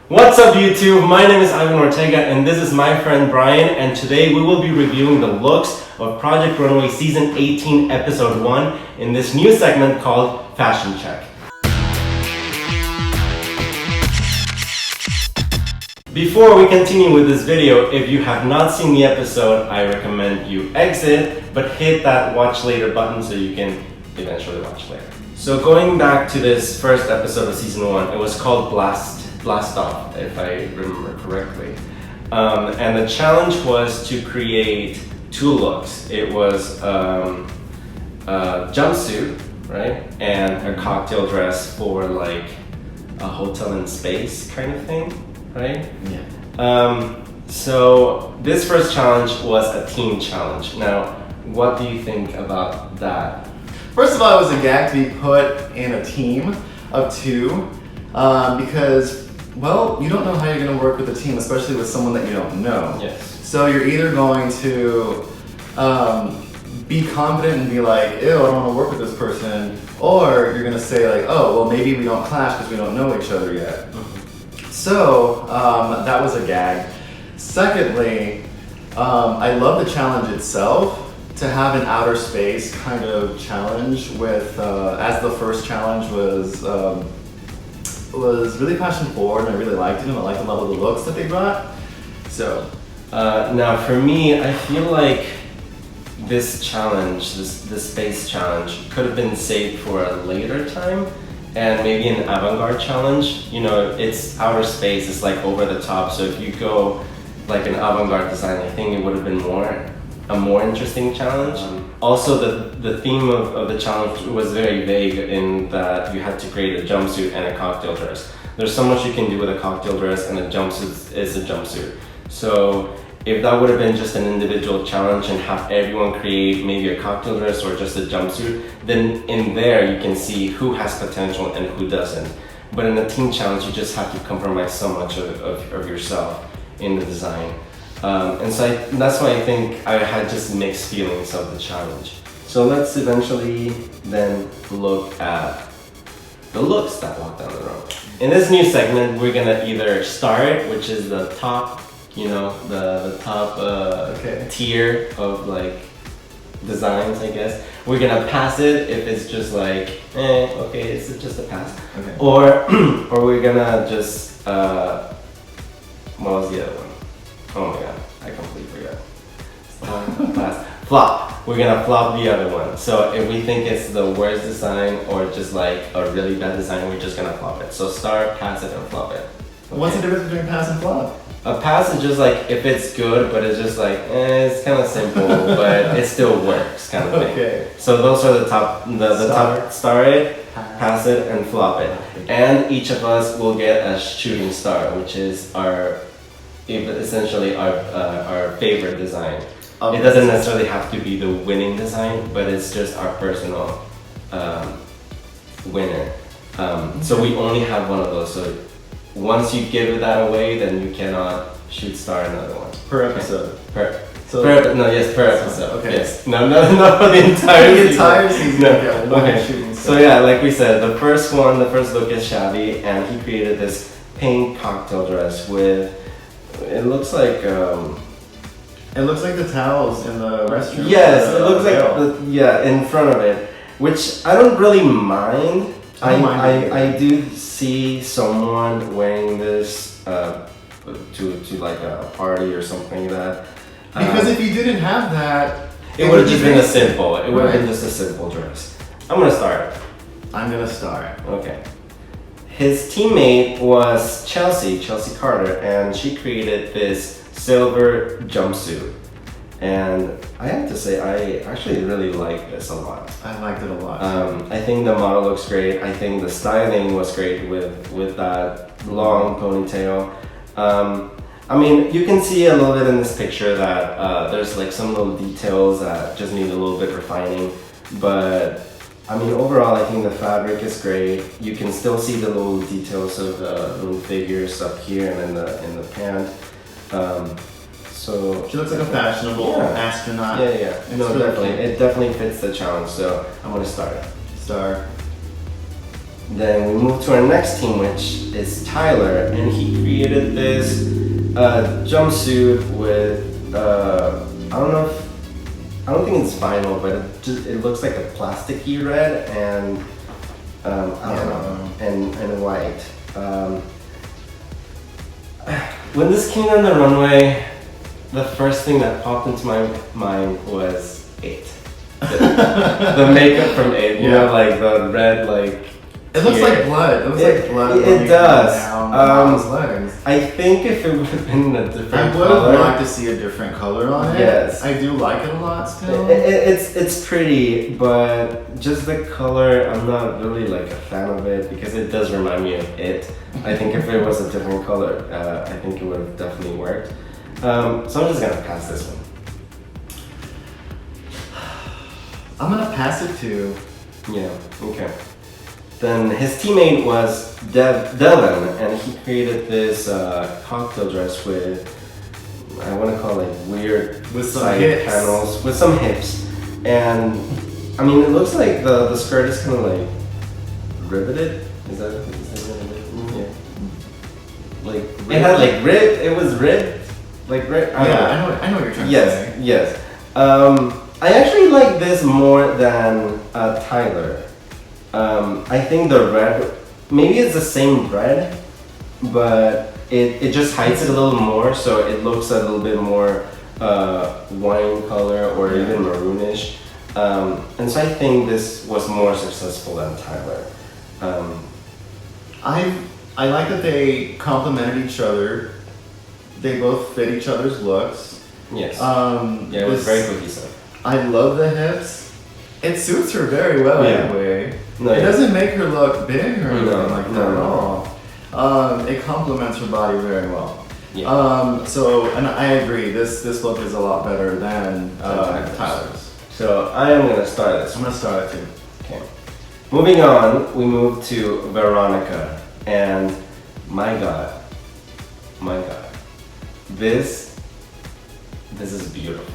What's up YouTube? My name is Ivan Ortega and this is my friend Brian, and today we will be reviewing the looks of Project Runway Season 18 Episode 1 in this new segment called Fashion Check. Before we continue with this video, if you have not seen the episode, I recommend you exit, but hit that watch later button so you can eventually watch later. So going back to this first episode of Season 1, it was called Blast Off, if I remember correctly. And the challenge was to create two looks. It was a jumpsuit, right? And a cocktail dress for like a hotel in space kind of thing, right? Yeah. So this first challenge was a team challenge. Now, what do you think about that? First of all, it was a gag to be put in a team of two because, well, you don't know how you're going to work with a team, especially with someone that you don't know. Yes. So you're either going to be confident and be like, ew, I don't want to work with this person, or you're going to say like, oh, well, maybe we don't clash because we don't know each other yet. Mm-hmm. So that was a gag. Secondly, I love the challenge itself. To have an outer space kind of challenge with, as the first challenge was really passion forward, and I really liked it, and I liked a lot of the looks that they brought. So, now for me, I feel like this challenge, this space challenge, could have been saved for a later time, and maybe an avant-garde challenge. You know, it's outer space, it's like over the top. So if you go like an avant-garde design, I think it would have been a more interesting challenge. Also, the theme of the challenge was very vague in that you had to create a jumpsuit and a cocktail dress. There's so much you can do with a cocktail dress, and a jumpsuit is a jumpsuit. So if that would have been just an individual challenge and have everyone create maybe a cocktail dress or just a jumpsuit, then in there you can see who has potential and who doesn't. But in a team challenge, you just have to compromise so much of yourself in the design. And so that's why I think I had just mixed feelings of the challenge. So let's eventually then look at the looks that walk down the road. In this new segment, we're gonna either start, which is the top, you know, the top tier of like designs, I guess. We're gonna pass it if it's just like, okay, it's just a pass. Okay. Or we're gonna just, what was the other one? Oh my god, I completely forgot. Flop. We're gonna flop the other one. So if we think it's the worst design or just like a really bad design, we're just gonna flop it. So start, pass it, and flop it. Okay. What's the difference between pass and flop? A pass is just like if it's good, but it's just like it's kind of simple, but it still works, kind of thing. Okay. So those are the top. Top. Start it, pass it, and flop it. And each of us will get a shooting star, which is essentially our favorite design. It doesn't necessarily have to be the winning design, but it's just our personal winner. So we only have one of those. So once you give that away, then you cannot shoot star another one. Per episode. Per episode. Okay. Yes. No, the entire season. The entire season. No. Okay. Okay. So yeah, like we said, the first look is Shabby, and he created this pink cocktail dress with. It looks like the towels in the restroom. Yes, it looks like in front of it, which I don't really mind. I do see someone wearing this to like a party or something like that. Because if you didn't have that, it would have just been a simple. It would have been just a simple dress. I'm gonna start. I'm gonna start. Okay. His teammate was Chelsea Carter, and she created this silver jumpsuit. And I have to say, I actually really like this a lot. I liked it a lot. I think the model looks great. I think the styling was great with that long ponytail. I mean, you can see a little bit in this picture that there's like some little details that just need a little bit refining, but I mean, overall, I think the fabric is great. You can still see the little details of the little figures up here and in the pant. So she looks like a fashionable astronaut. Yeah. No, definitely. It definitely fits the challenge. So I'm gonna start. Star. Then we move to our next team, which is Tyler, and he created this jumpsuit with I don't think it's vinyl, but it looks like a plasticky red and I don't know, and white. When this came on the runway, the first thing that popped into my mind was It. The makeup from It, you know, like the red, like. It looks like blood. It looks like blood. It does. Down his legs. I think if it would have been a different I would have liked to see a different color on it. Yes. I do like it a lot still. It's pretty, but just the color, I'm not really like a fan of it because it does remind me of It. I think if it was a different color, I think it would have definitely worked. So I'm just gonna pass this one. I'm gonna pass it too. Yeah, okay. Then his teammate was Devin, and he created this cocktail dress with, I want to call it weird with some side hips. panels, with some hips. And I mean, it looks like the skirt is kind of like riveted. Is that riveted? Yeah. Like it had like ribbed. It was ribbed, like ribbed. Yeah, I know what you're trying to say. Yes. I actually like this more than Tyler. I think the red, maybe it's the same red, but it just hides it a little more, so it looks a little bit more wine color or even maroonish. And so I think this was more successful than Tyler. I like that they complemented each other. They both fit each other's looks. Yes. Yeah, it was very cohesive. I love the hips. It suits her very well anyway. No, it doesn't make her look big or anything like that at no. all. It complements her body very well. Yeah. And I agree. This look is a lot better than Tyler's. So I am gonna start this. I'm gonna start it too. Okay. Moving on, we move to Veronica, and my God, this is beautiful.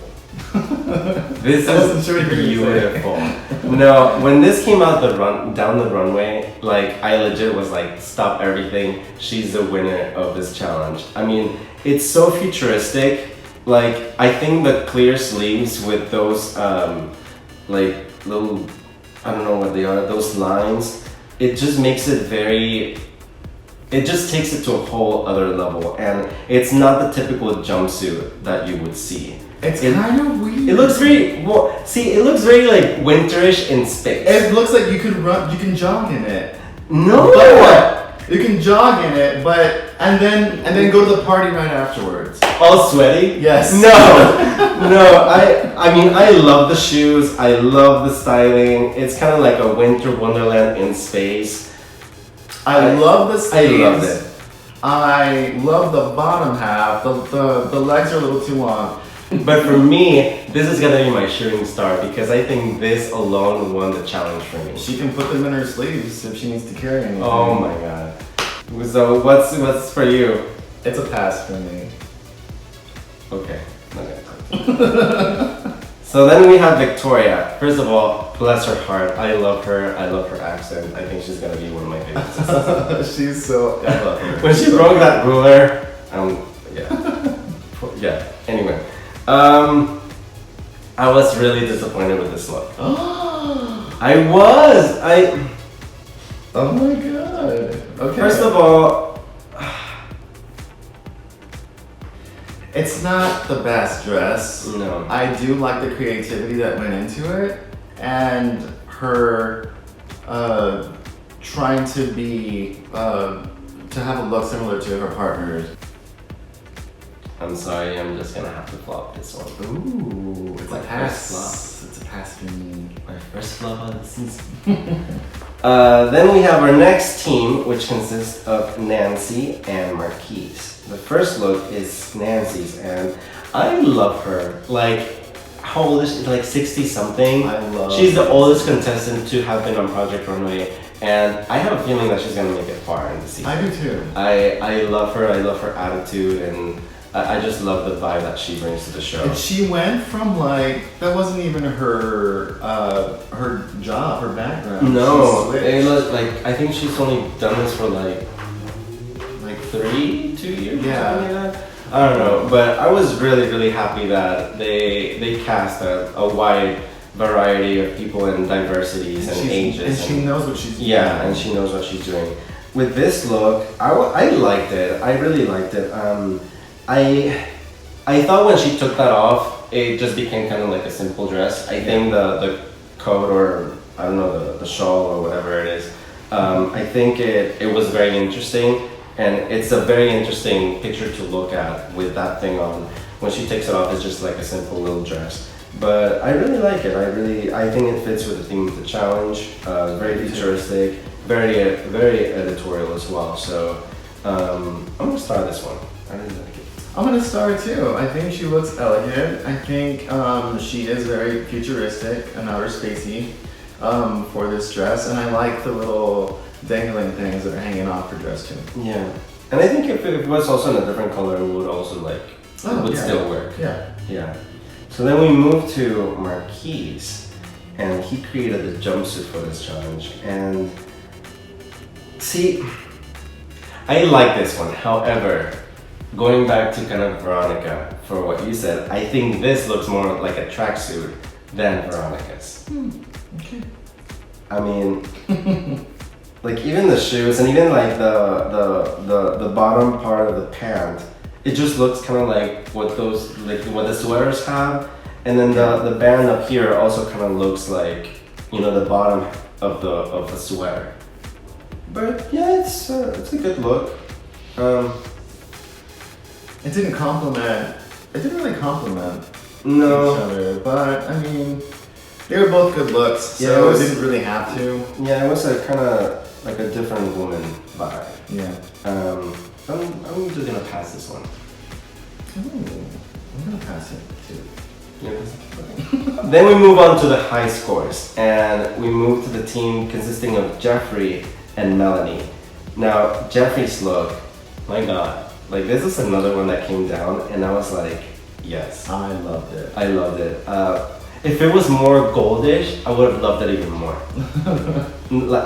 This is beautiful. No, when this came out down the runway, like I legit was like, stop everything. She's the winner of this challenge. I mean, it's so futuristic. Like I think the clear sleeves with those like little, I don't know what they are, those lines. It just makes it very. It just takes it to a whole other level, and it's not the typical jumpsuit that you would see. It's kind of weird. It looks very it looks very like winterish in space. It looks like you can jog in it. No, but you can jog in it, and then go to the party right afterwards. All sweaty? Yes. No. I mean I love the shoes. I love the styling. It's kind of like a winter wonderland in space. I love the sleeves. I loved it. I love the bottom half. The legs are a little too long. But for me, this is gonna be my shooting star because I think this alone won the challenge for me. She can put them in her sleeves if she needs to carry anything. Oh my God. So what's for you? It's a pass for me. Okay. So then we have Victoria. First of all, bless her heart. I love her. I love her accent. I think she's gonna be one of my favorites. I love her. When she broke that ruler, yeah. Anyway, I was really disappointed with this look. I was. Oh my God. Okay. First of all, it's not the best dress. No. I do like the creativity that went into it, and her trying to be to have a look similar to her partner's. I'm sorry, I'm just gonna have to flop this one. Ooh, it's My a pass. first flop. It's a pass for me. My first flop of the season. Then we have our next team, which consists of Nancy and Marquise. The first look is Nancy's, and I love her. Like, how old is she? Like 60 something. I love. She's the oldest contestant to have been on Project Runway, and I have a feeling that she's gonna make it far in the season. I do too. I love her. I love her attitude, and I just love the vibe that she brings to the show. And she went from like that wasn't even her her job, her background. No, it was like I think she's only done this for like 2 years. Yeah. Or something like that. I don't know, but I was really happy that they cast a wide variety of people in diversities and ages. And she knows what she's doing. Yeah, and she knows what she's doing. With this look, I liked it. I really liked it. I thought when she took that off, it just became kind of like a simple dress. I think the coat or I don't know the shawl or whatever it is. I think it was very interesting, and it's a very interesting picture to look at with that thing on. When she takes it off, it's just like a simple little dress. But I really like it. I think it fits with the theme of the challenge. Very futuristic, very editorial as well. So I'm gonna star this one. I really like it. I'm gonna star too. I think she looks elegant. I think she is very futuristic and outer spacey for this dress, and I like the little dangling things that are hanging off her dress too. Yeah, and I think if it was also in a different color, it would also it would still work. Yeah. Yeah. So then we moved to Marquise, and he created the jumpsuit for this challenge. And see, I like this one. However, going back to kind of Veronica for what you said, I think this looks more like a tracksuit than Veronica's. Okay. I mean, like even the shoes and even like the bottom part of the pant, it just looks kind of like what the sweaters have, and then the band up here also kind of looks like the bottom of the sweater. But yeah, it's a good look. It didn't complement. It didn't really complement No. each other, but I mean, they were both good looks, so Yeah, it didn't really have to. Yeah, it was a kind of like a different woman vibe. Yeah. I'm just gonna pass this one. Ooh, I'm gonna pass it too. Yeah. Then we move on to the high scores, and we move to the team consisting of Jeffrey and Melanie. Now, Jeffrey's look, my God, like this is another one that came down, and I was like, yes. I loved it. I loved it. If it was more goldish, I would have loved it even more.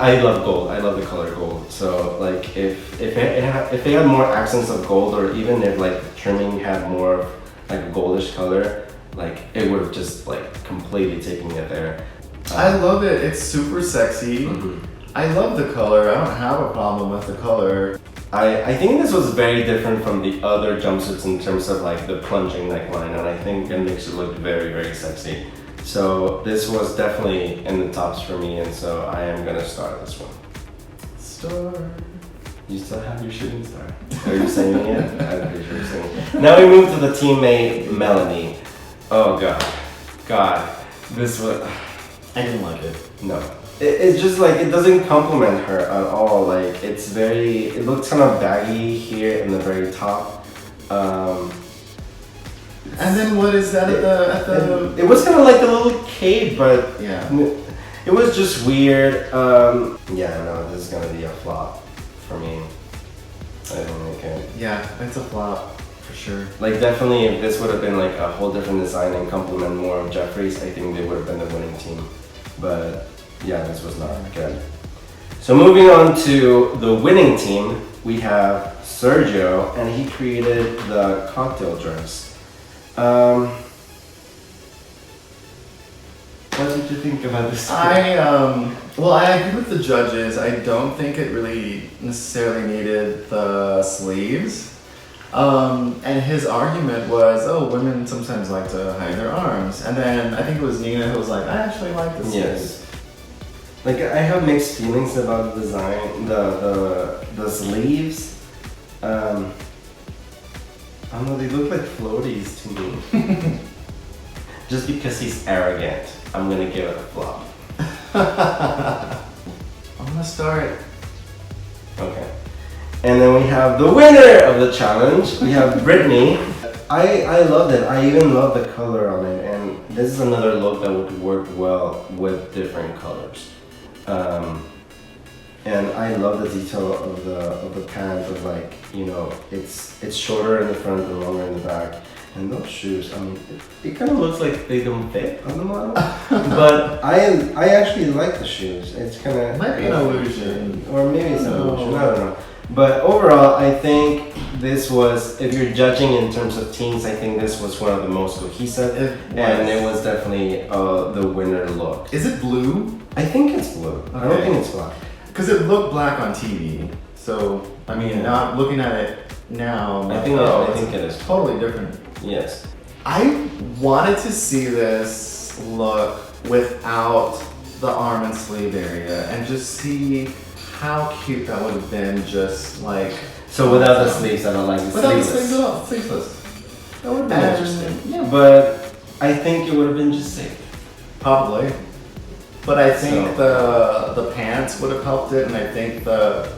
I love gold. I love the color gold. So like if they had more accents of gold, or even if like the trimming had more of like a goldish color, like it would have just like completely taken it there. I love it. It's super sexy. Mhm. I love the color. I don't have a problem with the color. I think this was very different from the other jumpsuits in terms of like the plunging neckline, and I think it makes it look very sexy. So this was definitely in the tops for me, and so I am gonna start this one. Star. You still have your shooting star. Are you saying it? I'm pretty sure you're saying it. Now we move to the teammate Melanie. Oh God, this was. I didn't like it. No, it's just like it doesn't compliment her at all. Like it looks kind of baggy here in the very top. And then what is that at the? It was kind of like a little cape, but Yeah. it was just weird. Yeah, no, this is gonna be a flop for me. I don't like it. Yeah, it's a flop for sure. Like definitely, if this would have been like a whole different design and complement more of Jeffrey's, I think they would have been the winning team. But yeah, this was not good. So moving on to the winning team, we have Sergio, and he created the cocktail dress. What did you think about this? Well, I agree with the judges. I don't think it really necessarily needed the sleeves. And his argument was, oh, women sometimes like to hide their arms. And then I think it was Nina who was like, I actually like the sleeves. Yes. Like I have mixed feelings about the design, the sleeves. I don't know, they look like floaties to me. Just because he's arrogant, I'm gonna give it a flop. I'm gonna start. Okay. And then we have the winner of the challenge. We have Brittany. I loved it. I even love the color on it. And this is another look that would work well with different colors. and I love the detail of the pants. Of like, you know, it's shorter in the front and longer in the back. And those shoes, I mean, it kind of looks like they don't fit on the model, but I actually like the shoes. It's kind of might be an illusion, or maybe it's an illusion. I don't know. But overall, I think this was, if you're judging in terms of teams, I think this was one of the most cohesive, and it was definitely the winner look. Is it blue? I think it's blue. Okay. I don't think it's black. Because it looked black on TV. So I mean, not looking at it now, I think it is totally different. Yes. I wanted to see this look without the arm and sleeve area, and just see how cute that would have been, just like... So without the sleeves, I don't like the without sleeveless. the sleeves at all, sleeveless. That would have been interesting. Yeah. But I think it would have been just safe. Probably. But I think the pants would have helped it, and I think the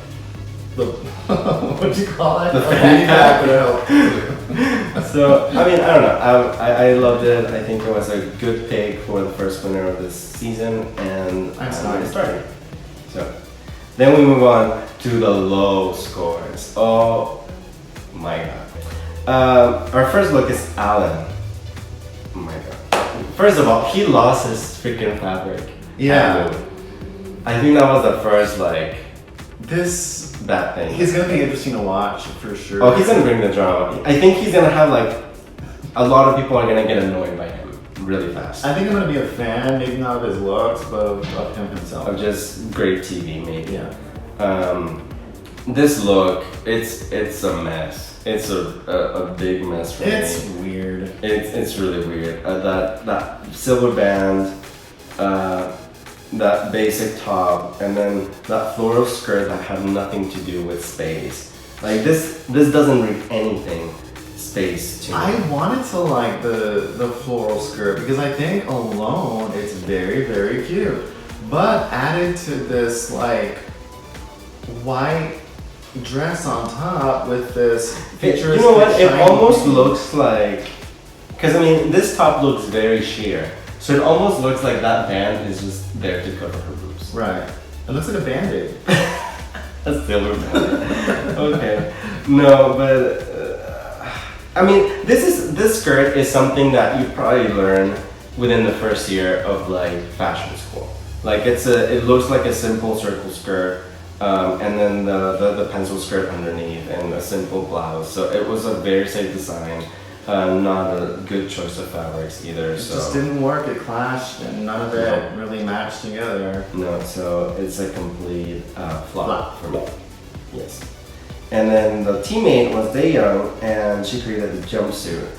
what do you call it? The fanny pack would have helped. So, I mean, I don't know. I loved it. I think it was a good pick for the first winner of this season, and I'm starting. So, then we move on to the low scores. Oh my god. Our first look is Alan. Oh my god. First of all, he lost his freaking fabric. Yeah. I think that was the first, like, this bad thing. He's gonna be interesting to watch for sure. Oh, he's gonna bring the drama. I think he's gonna have, like, a lot of people are gonna get annoyed by him really fast. I think I'm gonna be a fan, maybe not of his looks, but of him himself. Of just great TV, maybe. Yeah. This look, it's a mess. It's a big mess for me. It's weird. It's really weird. That silver band, that basic top, and then that floral skirt that had nothing to do with space. Like this doesn't read anything space to me. I wanted to like the floral skirt because I think alone it's very, very cute. But added to this like white dress on top with this futuristic, you know what? It shiny almost thing. looks like, because I mean this top looks very sheer, so it almost looks like that band is just there to cover her boobs. Right. It looks like a band-aid. A silver band. Okay. No, but I mean this skirt is something that you probably learn within the first year of like fashion school. Like it looks like a simple circle skirt. And then the pencil skirt underneath and a simple blouse. So it was a very safe design, not a good choice of fabrics either. It so just didn't work, it clashed, and none of it really matched together. No, so it's a complete flop for me. Yes. And then the teammate was Daeyoung, and she created the jumpsuit.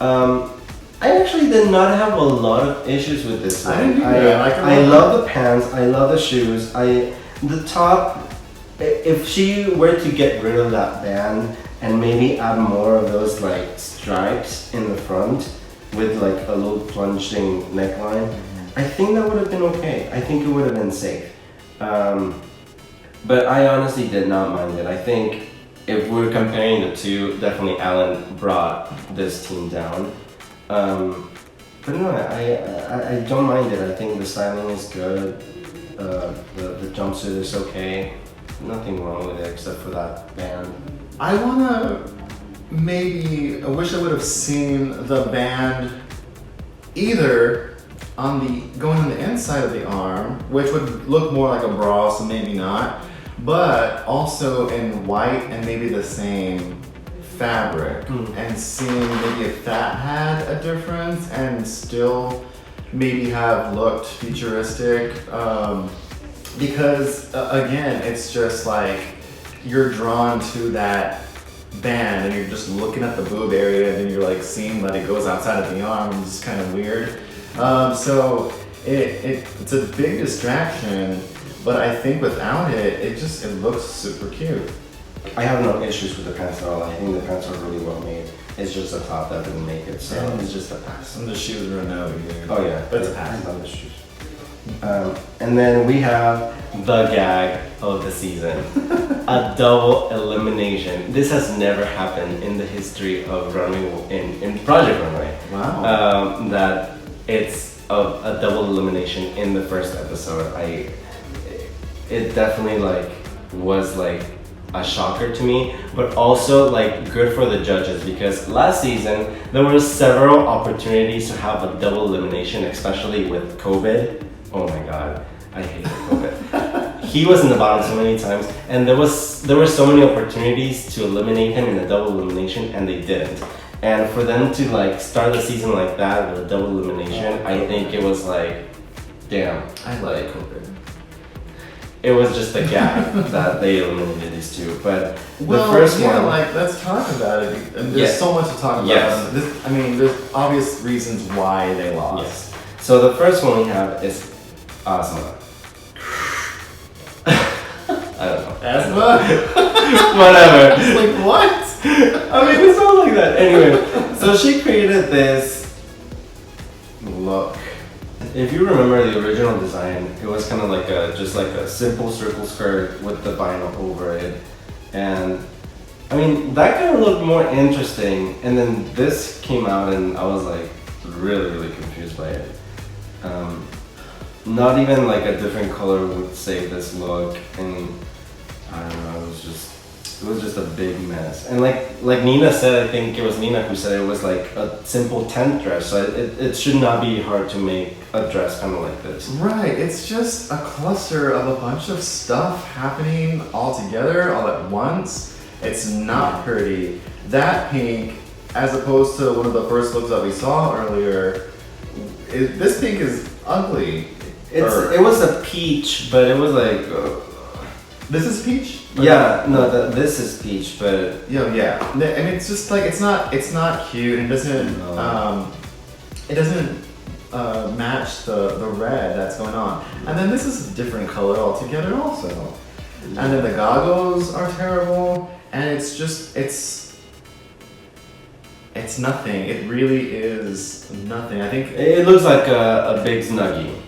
I actually did not have a lot of issues with this one. I didn't either. I love the pants, I love the shoes, the top, if she were to get rid of that band and maybe add more of those like stripes in the front with like a little plunging neckline, I think that would have been okay. I think it would have been safe. But I honestly did not mind it. I think if we're comparing the two, definitely Alan brought this team down. But no, I don't mind it. I think the styling is good. The jumpsuit is okay. Nothing wrong with it except for that band. I wish I would have seen the band either going on the inside of the arm, which would look more like a bra, so maybe not, but also in white and maybe the same fabric, and seeing maybe if that had a difference and still maybe have looked futuristic, because again, it's just like you're drawn to that band and you're just looking at the boob area and then you're like seeing that it goes outside of the arm, and it's kind of weird. So it's a big distraction, but I think without it, it looks super cute. I have no issues with the pants at all. I think the pants are really well made. It's just the top that didn't make it, so it's just a pass. And the shoes are no either. Oh yeah, but it's a pass. I love the shoes. And then we have the gag of the season, a double elimination. This has never happened in the history of Runway, in Project Runway. Wow. That it's a double elimination in the first episode. It definitely like was like a shocker to me, but also like good for the judges, because last season there were several opportunities to have a double elimination, especially with COVID. Oh my god, I hated COVID. He was in the bottom so many times, and there were so many opportunities to eliminate him in a double elimination, and they didn't. And for them to like start the season like that with a double elimination, I think it was like, damn. I like COVID. It was just a gag that they eliminated these two. But well, the first yeah, one, like let's talk about it. And there's Yes. so much to talk about. Yes. This, I mean, there's obvious reasons why they lost. yes. So the first one we have is Asma. I don't know. Asthma? Whatever. It's like what? I mean, it's not like that. Anyway, so she created this look. If you remember the original design, it was kind of like just like a simple circle skirt with the vinyl over it. And I mean, that kind of looked more interesting. And then this came out and I was like really confused by it. Not even like a different color would save this look. And I don't know, it was just a big mess. And like Nina said, I think it was Nina who said it was like a simple tent dress. So it should not be hard to make a dress kind of like this. Right, it's just a cluster of a bunch of stuff happening all together, all at once. It's not pretty. That pink, as opposed to one of the first looks that we saw earlier, this pink is ugly. It was a peach, but it was like... This is peach? yeah, no, this is peach, but... Yeah. And it's just like, it's not cute, and it doesn't match the red that's going on. And then this is a different color altogether also. And then the goggles are terrible, and it's just, it's nothing. It really is nothing. I think it looks like a big Snuggie.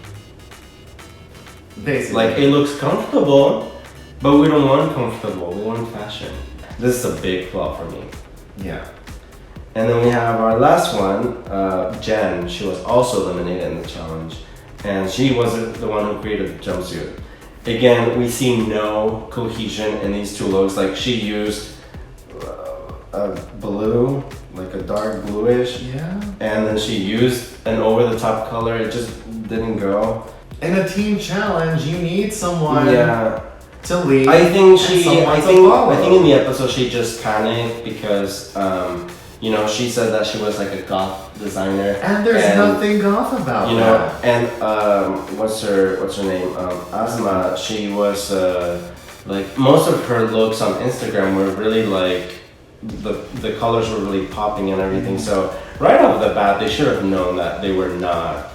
basically. Like, it looks comfortable, but we don't want comfortable, we want fashion. This is a big flaw for me. Yeah. And then we have our last one, Jen. She was also eliminated in the challenge, and she was the one who created the jumpsuit. Again, we see no cohesion in these two looks. Like, she used a blue, like a dark bluish, Yeah. and then she used an over-the-top color. It just didn't go. In a team challenge, you need someone Yeah. to lead. I think someone to follow. I think in the episode she just panicked because you know, she said that she was like a goth designer, And there's nothing goth about you know, that. and what's her name? Asma. She was like, most of her looks on Instagram were really like the colors were really popping and everything. So right off the bat, they should have known that they were not,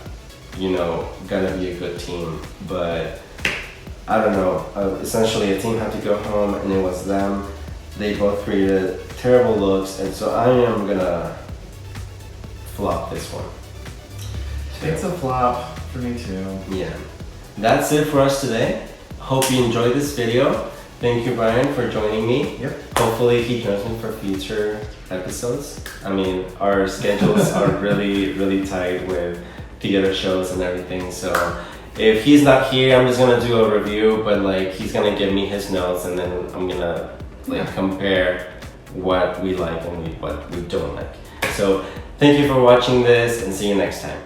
you know, gonna be a good team. But I don't know. Essentially, a team had to go home, and it was them. They both created terrible looks, and so I am gonna flop this one. It's a flop for me too. Yeah. That's it for us today. Hope you enjoyed this video. Thank you, Brian, for joining me. Yep. Hopefully he joins me for future episodes. I mean, our schedules are really tight with theater shows and everything, so if he's not here, I'm just gonna do a review, but like, he's gonna give me his notes, and then I'm gonna like compare what we like and what we don't like. So thank you for watching this, and see you next time.